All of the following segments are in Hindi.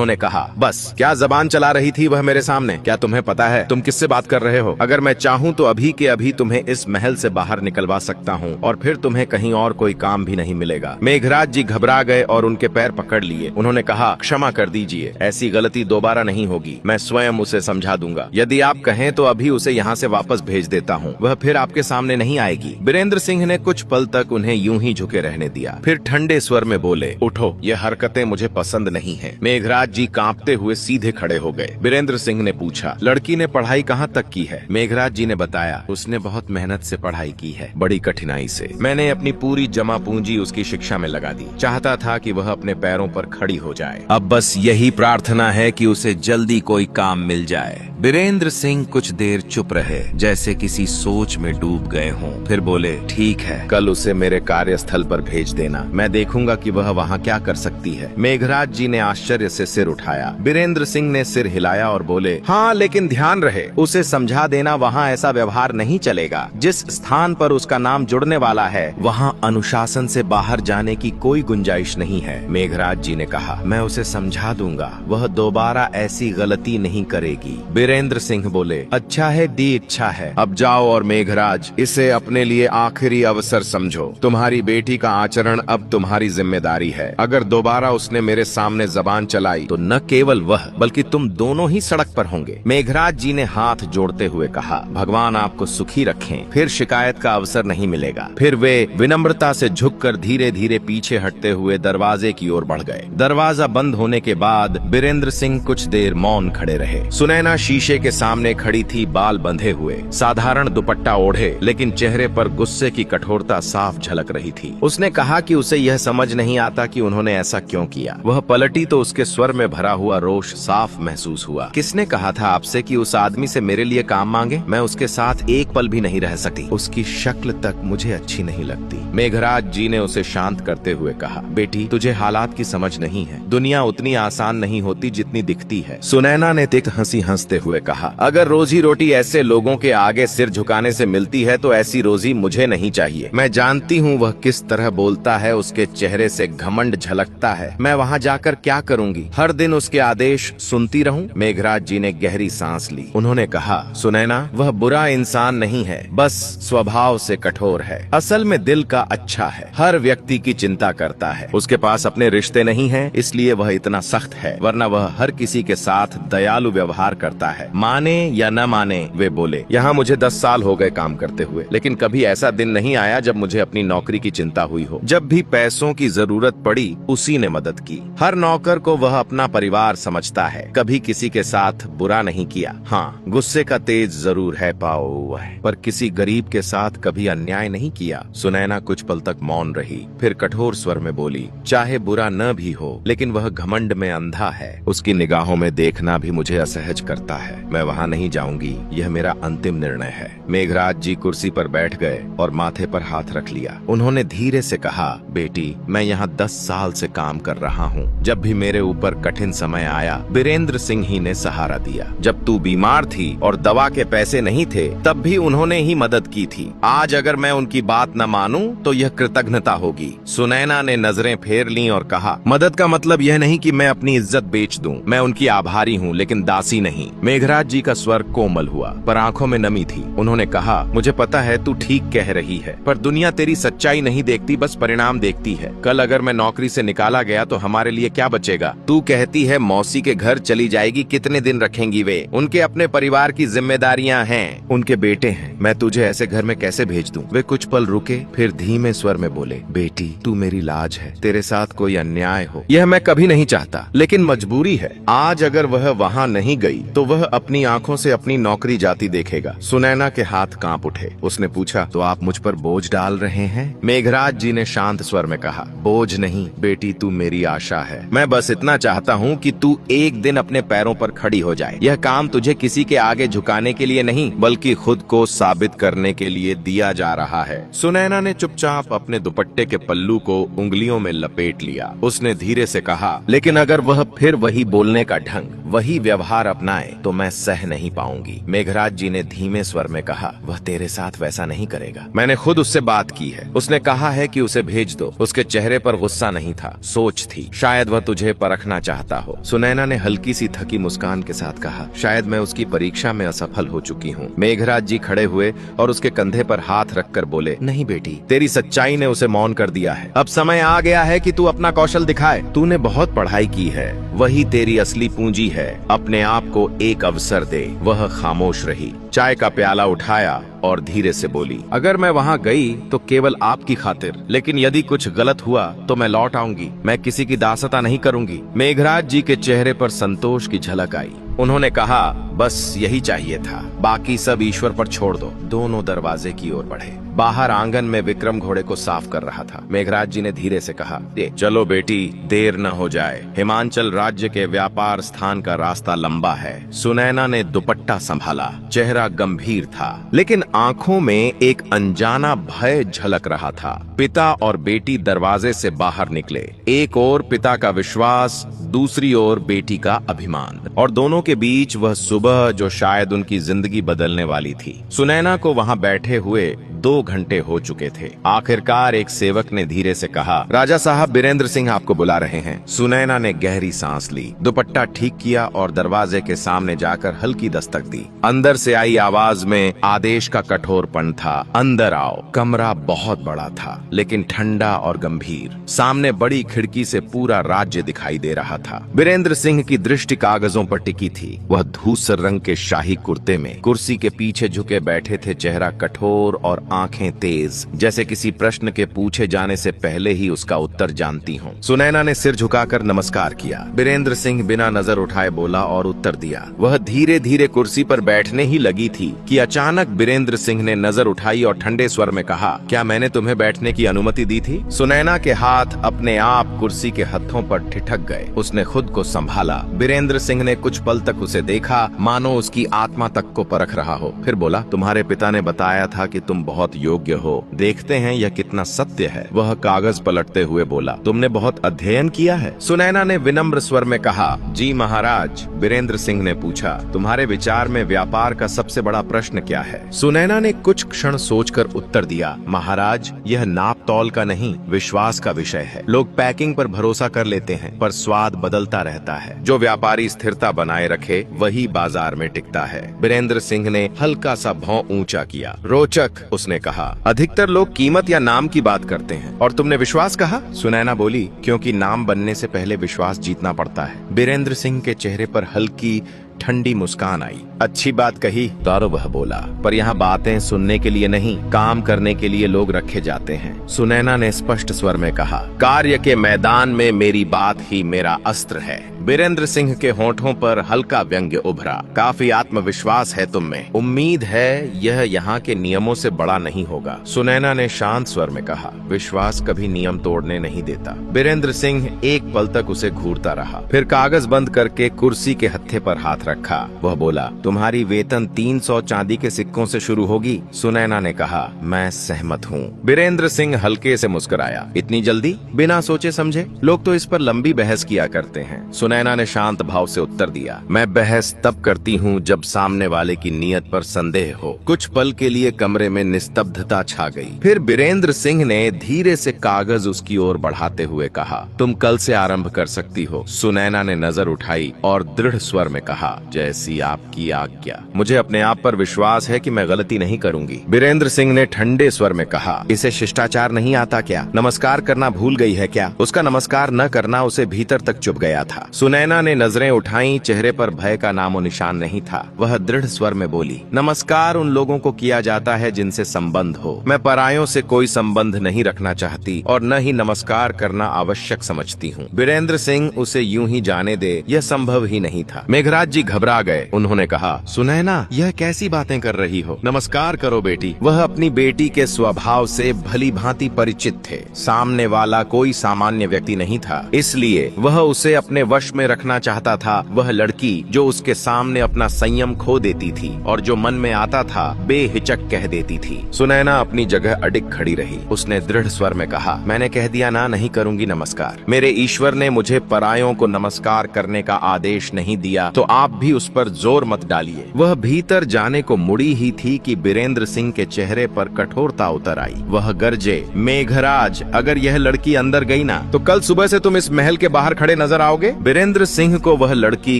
उन्होंने कहा, बस क्या जबान चला रही थी वह मेरे सामने? क्या तुम्हें पता है तुम किससे बात कर रहे हो? अगर मैं चाहूँ तो अभी के अभी तुम्हें इस महल से बाहर निकलवा सकता हूँ और फिर तुम्हें कहीं और कोई काम भी नहीं मिलेगा। मेघराज जी घबरा गए और उनके पैर पकड़ लिए। उन्होंने कहा, क्षमा कर दीजिए, ऐसी गलती दोबारा नहीं होगी। मैं स्वयं उसे समझा दूंगा। यदि आप कहें तो अभी उसे यहाँ से वापस भेज देता हूँ, वह फिर आपके सामने नहीं आएगी। बीरेंद्र सिंह ने कुछ पल तक उन्हें यूं ही झुके रहने दिया, फिर ठंडे स्वर में बोले, उठो, ये हरकतें मुझे पसंद नहीं है। मेघराज जी कांपते हुए सीधे खड़े हो गए। बीरेंद्र सिंह ने पूछा, लड़की ने पढ़ाई कहाँ तक की है? मेघराज जी ने बताया, उसने बहुत मेहनत से पढ़ाई की है, बड़ी कठिनाई से। मैंने अपनी पूरी जमा पूंजी उसकी शिक्षा में लगा दी। चाहता था कि वह अपने पैरों पर खड़ी हो जाए। अब बस यही प्रार्थना है कि उसे जल्दी कोई काम मिल जाए। बीरेंद्र सिंह कुछ देर चुप रहे, जैसे किसी सोच में डूब गए हों। फिर बोले, ठीक है, कल उसे मेरे कार्यस्थल पर भेज देना। मैं देखूंगा कि वह वहाँ क्या कर सकती है। मेघराज जी ने आश्चर्य से सिर उठाया। बीरेंद्र सिंह ने सिर हिलाया और बोले, हाँ, लेकिन ध्यान रहे, उसे समझा देना वहाँ ऐसा व्यवहार नहीं चलेगा। जिस स्थान पर उसका नाम जुड़ने वाला है वहाँ अनुशासन से बाहर जाने की कोई गुंजाइश नहीं है। मेघराज जी ने कहा, मैं उसे समझा दूंगा, वह दोबारा ऐसी गलती नहीं करेगी। बीरेंद्र सिंह बोले, अच्छा है, दी इच्छा है। अब जाओ और मेघराज, इसे अपने लिए आखिरी अवसर समझो। तुम्हारी बेटी का आचरण अब तुम्हारी जिम्मेदारी है। अगर दोबारा उसने मेरे सामने जबान चलाई तो न केवल वह बल्कि तुम दोनों ही सड़क पर होंगे। मेघराज जी ने हाथ जोड़ते हुए कहा, भगवान आपको सुखी रखें, फिर शिकायत का अवसर नहीं मिलेगा। फिर वे विनम्रता से झुककर धीरे धीरे पीछे हटते हुए दरवाजे की ओर बढ़ गए। दरवाजा बंद होने के बाद बीरेंद्र सिंह कुछ देर मौन खड़े रहे। सुनैना शीशे के सामने खड़ी थी, बाल बंधे हुए, साधारण दुपट्टा ओढ़े, लेकिन चेहरे पर गुस्से की कठोरता साफ झलक रही थी। उसने कहा कि उसे यह समझ नहीं आता कि उन्होंने ऐसा क्यों किया। वह पलटी तो उसके स्वर में भरा हुआ रोष साफ महसूस हुआ। किसने कहा था आपसे कि उस आदमी से मेरे लिए काम मांगे? मैं उसके साथ एक पल भी नहीं रह सकती। उसकी शक्ल तक मुझे अच्छी नहीं लगती। मेघराज जी ने उसे शांत करते हुए कहा, बेटी, तुझे हालात की समझ नहीं है। दुनिया उतनी आसान नहीं होती जितनी दिखती है। सुनैना ने तिख हंसी हंसते हुए कहा, अगर रोजी रोटी ऐसे लोगों के आगे सिर झुकाने से मिलती है तो ऐसी रोजी मुझे नहीं चाहिए। मैं जानती हूँ वह किस तरह बोलता है, उसके चेहरे से घमंड झलकता है। मैं वहाँ जाकर क्या करूँगी? हर दिन उसके आदेश सुनती रहूं? मेघराज जी ने गहरी सांस ली। उन्होंने कहा, सुनैना, वह बुरा इंसान नहीं है, बस स्वभाव से कठोर है। असल में दिल का अच्छा है, हर व्यक्ति की चिंता करता है। उसके पास अपने रिश्ते नहीं हैं, इसलिए वह इतना सख्त है, वरना वह हर किसी के साथ दयालु व्यवहार करता है। माने या न माने, वे बोले, यहाँ मुझे 10 साल हो गए काम करते हुए, लेकिन कभी ऐसा दिन नहीं आया जब मुझे अपनी नौकरी की चिंता हुई हो। जब भी पैसों की जरूरत पड़ी, उसी ने मदद की। हर नौकर को वह अपना परिवार समझता है, कभी किसी के साथ बुरा नहीं किया। हाँ, गुस्से का तेज जरूर है पाओ, पर किसी गरीब के साथ कभी अन्याय नहीं किया। सुनैना कुछ पल तक मौन रही, फिर कठोर स्वर में बोली, चाहे बुरा न भी हो, लेकिन वह घमंड में अंधा है। उसकी निगाहों में देखना भी मुझे असहज करता है। मैं वहाँ नहीं जाऊंगी, यह मेरा अंतिम निर्णय है। मेघराज जी कुर्सी पर बैठ गए और माथे पर हाथ रख लिया। उन्होंने धीरे से कहा, बेटी, मैं यहाँ 10 साल से काम कर रहा हूँ। जब भी मेरे ऊपर कठिन समय आया, बीरेंद्र सिंह ही ने सहारा दिया। जब तू बीमार थी और दवा के पैसे नहीं थे, तब भी उन्होंने ही मदद की थी। आज अगर मैं उनकी बात न मानूं तो यह कृतज्ञता होगी। सुनैना ने नजरें फेर लीं और कहा, मदद का मतलब यह नहीं कि मैं अपनी इज्जत बेच दूं। मैं उनकी आभारी हूँ, लेकिन दासी नहीं। मेघराज जी का स्वर कोमल हुआ, पर आंखों में नमी थी। उन्होंने कहा, मुझे पता है तू ठीक कह रही है, पर दुनिया तेरी सच्चाई नहीं देखती, बस परिणाम देखती है। कल अगर मैं नौकरी से निकाला गया तो हमारे लिए क्या बचेगा? तू कहती है मौसी के घर चली जाएगी, कितने दिन रखेंगी वे? उनके अपने परिवार की जिम्मेदारियां हैं, उनके बेटे हैं। मैं तुझे ऐसे घर में कैसे भेज दूं? वे कुछ पल रुके, फिर धीमे स्वर में बोले, बेटी, तू मेरी लाज है। तेरे साथ कोई अन्याय हो, यह मैं कभी नहीं चाहता, लेकिन मजबूरी है। आज अगर वह वहाँ नहीं गई तो वह अपनी आंखों से अपनी नौकरी जाती देखेगा। सुनैना के हाथ कांप उठे। उसने पूछा, तो आप मुझ पर बोझ डाल रहे हैं? मेघराज जी ने शांत स्वर में कहा, बोझ नहीं बेटी, तू मेरी आशा है। मैं बस इतना चाहता हूँ कि तू एक दिन अपने पैरों पर खड़ी हो जाए। यह काम तुझे किसी के आगे झुकाने के लिए नहीं, बल्कि खुद को साबित करने के लिए दिया जा रहा है। सुनैना ने चुपचाप अपने दुपट्टे के पल्लू को उंगलियों में लपेट लिया। उसने धीरे से कहा, लेकिन अगर वह फिर वही बोलने का ढंग, वही व्यवहार अपनाए तो मैं सह नहीं पाऊंगी। मेघराज जी ने धीमे स्वर में कहा, वह तेरे साथ वैसा नहीं करेगा। मैंने खुद उससे बात की है। उसने कहा है कि उसे भेज दो। उसके चेहरे पर गुस्सा नहीं था, सोच थी। शायद वह तुझे परखना चाहता हो। सुनैना ने हल्की सी थकी मुस्कान के साथ कहा, शायद मैं उसकी परीक्षा में असफल हो चुकी हूँ। मेघराज जी खड़े हुए और उसके कंधे पर हाथ रखकर बोले, नहीं बेटी, तेरी सच्चाई ने उसे मौन कर दिया है। अब समय आ गया है कि तू अपना कौशल दिखाए। तूने बहुत पढ़ाई की है, वही तेरी असली पूंजी है। अपने आप को एक अवसर दे। वह खामोश रही, चाय का प्याला उठाया और धीरे से बोली, अगर मैं वहाँ गई तो केवल आपकी खातिर, लेकिन यदि कुछ गलत हुआ तो मैं लौट आऊंगी। मैं किसी की दासता नहीं करूंगी। मेघराज जी के चेहरे पर संतोष की झलक आई। उन्होंने कहा, बस यही चाहिए था, बाकी सब ईश्वर पर छोड़ दो। दोनों दरवाजे की ओर बढ़े। बाहर आंगन में विक्रम घोड़े को साफ कर रहा था। मेघराज जी ने धीरे से कहा, चलो बेटी, देर न हो जाए। हिमाचल राज्य के व्यापार स्थान का रास्ता लंबा है। सुनैना ने दुपट्टा संभाला, चेहरा गंभीर था, लेकिन आंखों में एक अनजाना भय झलक रहा था। पिता और बेटी दरवाजे से बाहर निकले। एक ओर पिता का विश्वास, दूसरी ओर बेटी का अभिमान, और दोनों के बीच वह सुबह जो शायद उनकी जिंदगी बदलने वाली थी। सुनैना को वहां बैठे हुए 2 घंटे हो चुके थे। आखिरकार एक सेवक ने धीरे से कहा, राजा साहब, बीरेंद्र सिंह आपको बुला रहे हैं। सुनैना ने गहरी सांस ली, दुपट्टा ठीक किया और दरवाजे के सामने जाकर हल्की दस्तक दी। अंदर से आई आवाज में आदेश का कठोरपन था, अंदर आओ। कमरा बहुत बड़ा था, लेकिन ठंडा और गंभीर। सामने बड़ी खिड़की से पूरा राज्य दिखाई दे रहा था। बीरेंद्र सिंह की दृष्टि कागजों पर टिकी थी। वह धूसर रंग के शाही कुर्ते में कुर्सी के पीछे झुके बैठे थे, चेहरा कठोर और आंखें तेज, जैसे किसी प्रश्न के पूछे जाने से पहले ही उसका उत्तर जानती हों। सुनैना ने सिर झुकाकर नमस्कार किया। बीरेंद्र सिंह बिना नजर उठाए बोला और उत्तर दिया। वह धीरे धीरे कुर्सी पर बैठने ही लगी थी कि अचानक बीरेंद्र सिंह ने नजर उठाई और ठंडे स्वर में कहा, क्या मैंने तुम्हें बैठने की अनुमति दी थी? सुनैना के हाथ अपने आप कुर्सी के हथों पर ठिठक गए। उसने खुद को संभाला। बीरेंद्र सिंह ने कुछ पल तक उसे देखा, मानो उसकी आत्मा तक को परख रहा हो। फिर बोला, तुम्हारे पिता ने बताया था कि तुम बहुत योग्य हो। देखते हैं यह कितना सत्य है। वह कागज पलटते हुए बोला, तुमने बहुत अध्ययन किया है? सुनैना ने विनम्र स्वर में कहा, जी महाराज। बीरेंद्र सिंह ने पूछा, तुम्हारे विचार में व्यापार का सबसे बड़ा प्रश्न क्या है? सुनैना ने कुछ क्षण सोचकर उत्तर दिया, महाराज, यह नाप तौल का नहीं, विश्वास का विषय है। लोग पैकिंग पर भरोसा कर लेते हैं, पर स्वाद बदलता रहता है। जो व्यापारी स्थिरता बनाए रखे वही बाजार में टिकता है। बीरेंद्र सिंह ने हल्का सा भौं ऊंचा किया। रोचक, उसने कहा। अधिकतर लोग कीमत या नाम की बात करते हैं, और तुमने विश्वास कहा? सुनैना बोली, क्योंकि नाम बनने से पहले विश्वास जीतना पड़ता है। बीरेंद्र सिंह के चेहरे पर हल्की ठंडी मुस्कान आई। अच्छी बात कही, तारो वह बोला, पर यहाँ बातें सुनने के लिए नहीं, काम करने के लिए लोग रखे जाते हैं। सुनैना ने स्पष्ट स्वर में कहा, कार्य के मैदान में मेरी बात ही मेरा अस्त्र है। बीरेंद्र सिंह के होठों पर हल्का व्यंग्य उभरा। काफी आत्मविश्वास है तुम में। उम्मीद है यह यहाँ के नियमों से बड़ा नहीं होगा। सुनैना ने शांत स्वर में कहा, विश्वास कभी नियम तोड़ने नहीं देता। बीरेंद्र सिंह एक पल तक उसे घूरता रहा, फिर कागज बंद करके कुर्सी के हत्थे पर हाथ रखा। वह बोला, तुम्हारी वेतन 300 चांदी के सिक्कों से शुरू होगी। सुनैना ने कहा, मैं सहमत हूँ। बीरेंद्र सिंह हल्के से मुस्कुराया, इतनी जल्दी? बिना सोचे समझे? लोग तो इस पर लंबी बहस किया करते हैं। सुनैना ने शांत भाव से उत्तर दिया, मैं बहस तब करती हूँ जब सामने वाले की नीयत पर संदेह हो। कुछ पल के लिए कमरे में निस्तब्धता छा गई। फिर बीरेंद्र सिंह ने धीरे से कागज उसकी ओर बढ़ाते हुए कहा, तुम कल से आरंभ कर सकती हो। सुनैना ने नजर उठाई और दृढ़ स्वर में कहा, जैसी आपकी आज्ञा। मुझे अपने आप पर विश्वास है कि मैं गलती नहीं करूंगी। बीरेंद्र सिंह ने ठंडे स्वर में कहा, इसे शिष्टाचार नहीं आता क्या? नमस्कार करना भूल गई है क्या? उसका नमस्कार न करना उसे भीतर तक चुभ गया था। सुनैना ने नजरें उठाई, चेहरे पर भय का नामो निशान नहीं था। वह दृढ़ स्वर में बोली, नमस्कार उन लोगों को किया जाता है जिनसे संबंध हो। मैं परायों से कोई संबंध नहीं रखना चाहती और न ही नमस्कार करना आवश्यक समझती हूँ। बीरेंद्र सिंह उसे यूं ही जाने दे, यह संभव ही नहीं था। मेघराज जी घबरा गए। उन्होंने कहा, सुनैना, यह कैसी बातें कर रही हो? नमस्कार करो बेटी। वह अपनी बेटी के स्वभाव से भली भांति परिचित थे। सामने वाला कोई सामान्य व्यक्ति नहीं था, इसलिए वह उसे अपने वश में रखना चाहता था वह लड़की जो उसके सामने अपना संयम खो देती थी और जो मन में आता था बेहिचक कह देती थी। सुनैना अपनी जगह अडिग खड़ी रही। उसने दृढ़ स्वर में कहा, मैंने कह दिया ना, नहीं करूंगी नमस्कार। मेरे ईश्वर ने मुझे परायों को नमस्कार करने का आदेश नहीं दिया तो आप भी उस पर जोर मत डालिए। वह भीतर जाने को मुड़ी ही थी कि बीरेंद्र सिंह के चेहरे पर कठोरता उतर आई। वह गरजे, मेघराज, अगर यह लड़की अंदर गई ना तो कल सुबह से तुम इस महल के बाहर खड़े नजर आओगे। बीरेंद्र सिंह को वह लड़की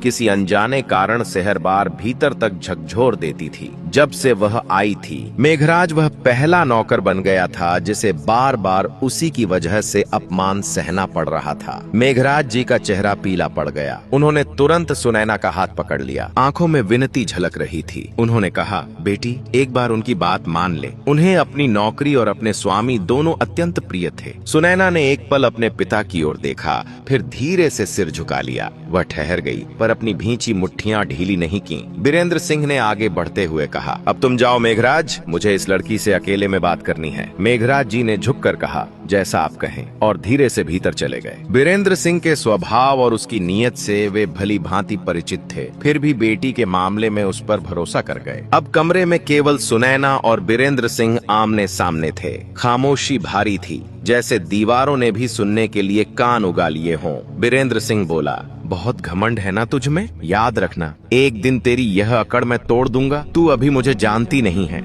किसी अनजाने कारण से हर बार भीतर तक झकझोर देती थी। जब से वह आई थी मेघराज वह पहला नौकर बन गया था जिसे बार बार उसी की वजह से अपमान सहना पड़ रहा था। मेघराज जी का चेहरा पीला पड़ गया। उन्होंने तुरंत सुनैना का हाथ पकड़ लिया। आंखों में विनती झलक रही थी। उन्होंने कहा, बेटी एक बार उनकी बात मान ले। उन्हें अपनी नौकरी और अपने स्वामी दोनों अत्यंत प्रिय थे। सुनैना ने एक पल अपने पिता की ओर देखा, फिर धीरे से सिर झुका लिया। वह ठहर गई पर अपनी भींची मुट्ठियां ढीली नहीं की। बीरेंद्र सिंह ने आगे बढ़ते हुए कहा, अब तुम जाओ मेघराज, मुझे इस लड़की से अकेले में बात करनी है। मेघराज जी ने झुककर कहा, जैसा आप कहें, और धीरे से भीतर चले गए। बीरेंद्र सिंह के स्वभाव और उसकी नीयत से वे भली भांति परिचित थे, फिर भी बेटी के मामले में उस पर भरोसा कर गए। अब कमरे में केवल सुनैना और बीरेंद्र सिंह आमने सामने थे। खामोशी भारी थी, जैसे दीवारों ने भी सुनने के लिए कान उगा लिए हों। बीरेंद्र सिंह बोला, बहुत घमंड है ना तुझ में? याद रखना, एक दिन तेरी यह अकड़ मैं तोड़ दूंगा। तू अभी मुझे जानती नहीं है।